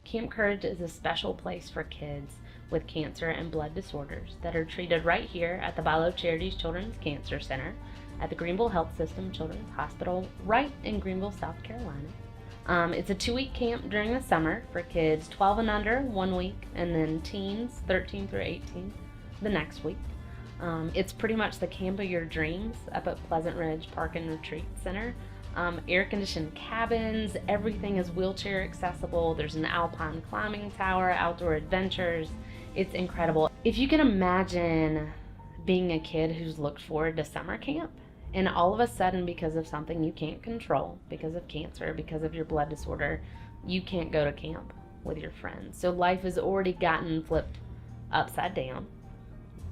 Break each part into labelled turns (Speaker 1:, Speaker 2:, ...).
Speaker 1: Camp Courage is a special place for kids with cancer and blood disorders that are treated right here at the Bilo Charities Children's Cancer Center at the Greenville Health System Children's Hospital, right in Greenville, South Carolina. It's a 2-week camp during the summer for kids 12 and under 1 week, and then teens 13 through 18 the next week. It's pretty much the camp of your dreams up at Pleasant Ridge Park and Retreat Center. Air-conditioned cabins, everything is wheelchair accessible. There's an alpine climbing tower, outdoor adventures. It's incredible. If you can imagine being a kid who's looked forward to summer camp, and all of a sudden, because of something you can't control, because of cancer, because of your blood disorder, you can't go to camp with your friends. So life has already gotten flipped upside down,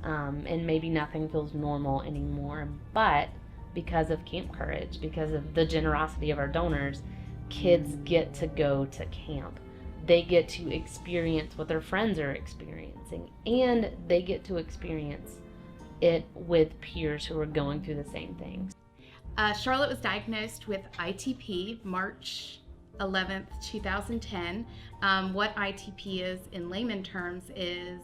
Speaker 1: and maybe nothing feels normal anymore. But because of Camp Courage, because of the generosity of our donors, kids get to go to camp. They get to experience what their friends are experiencing, and they get to experience it with peers who are going through the same things.
Speaker 2: Charlotte was diagnosed with ITP March 11th, 2010. What ITP is in layman terms is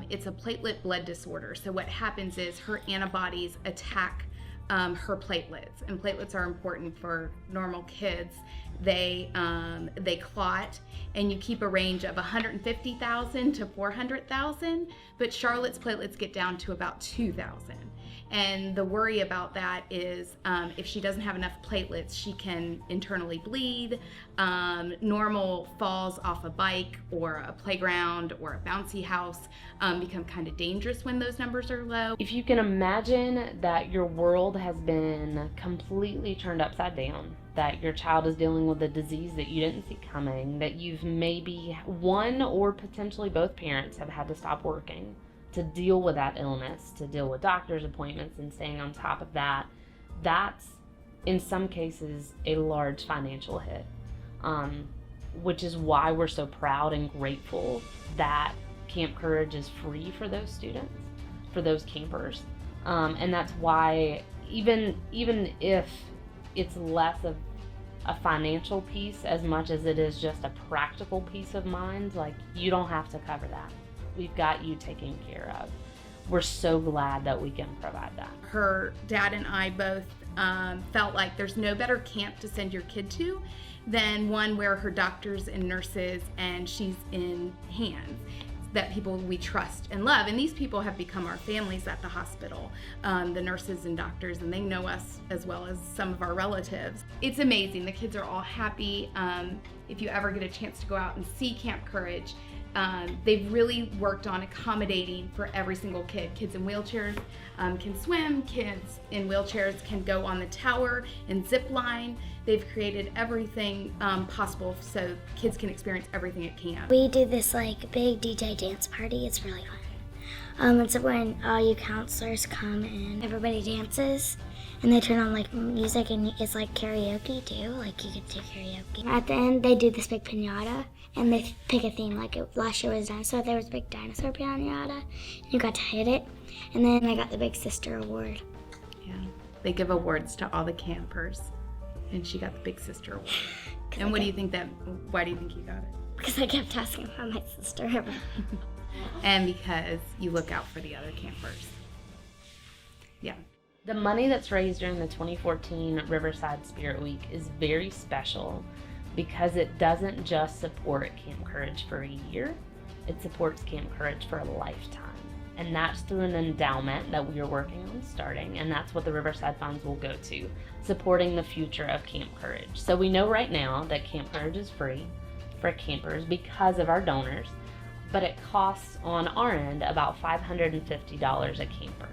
Speaker 2: it's a platelet blood disorder. So what happens is her antibodies attack her platelets, and platelets are important for normal kids. They clot, and you keep a range of 150,000 to 400,000, but Charlotte's platelets get down to about 2,000. And the worry about that is if she doesn't have enough platelets, she can internally bleed. Normal falls off a bike or a playground or a bouncy house become kind of dangerous when those numbers are low.
Speaker 1: If you can imagine that your world has been completely turned upside down, that your child is dealing with a disease that you didn't see coming, that you've maybe one or potentially both parents have had to stop working to deal with that illness, to deal with doctor's appointments and staying on top of that, that's in some cases a large financial hit, which is why we're so proud and grateful that Camp Courage is free for those students, for those campers. And that's why even if it's less of a financial piece as much as it is just a practical peace of mind, like, you don't have to cover that. We've got you taken care of. We're so glad that we can provide that.
Speaker 2: Her dad and I both felt like there's no better camp to send your kid to than one where her doctors and nurses and she's in hands that people we trust and love. And these people have become our families at the hospital, the nurses and doctors, and they know us as well as some of our relatives. It's amazing. The kids are all happy. If you ever get a chance to go out and see Camp Courage, they've really worked on accommodating for every single kid. Kids in wheelchairs can swim, kids in wheelchairs can go on the tower and zip line. They've created everything possible so kids can experience everything at camp.
Speaker 3: We do this like big DJ dance party. It's really fun. It's when all you counselors come and everybody dances, and they turn on like music, and it's like karaoke too. Like, you could do karaoke. At the end, they do this big piñata, and they pick a theme. Like, last year was dinosaur. There was a big dinosaur piñata. You got to hit it, and then I got the Big Sister award.
Speaker 2: Yeah, they give awards to all the campers, and she got the Big Sister award. And why do you think you got it?
Speaker 3: Because I kept asking about my sister.
Speaker 2: And because you look out for the other campers. Yeah.
Speaker 1: The money that's raised during the 2014 Riverside Spirit Week is very special because it doesn't just support Camp Courage for a year, it supports Camp Courage for a lifetime. And that's through an endowment that we are working on starting, and that's what the Riverside funds will go to, supporting the future of Camp Courage. So we know right now that Camp Courage is free for campers because of our donors, but it costs on our end about $550 a camper.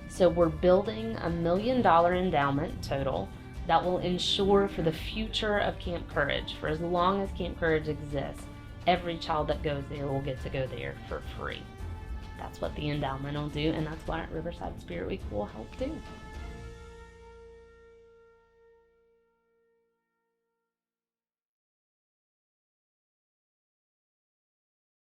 Speaker 1: So we're building a $1 million endowment total that will ensure for the future of Camp Courage, for as long as Camp Courage exists, every child that goes there will get to go there for free. That's what the endowment will do, and that's what Riverside Spirit Week will help do.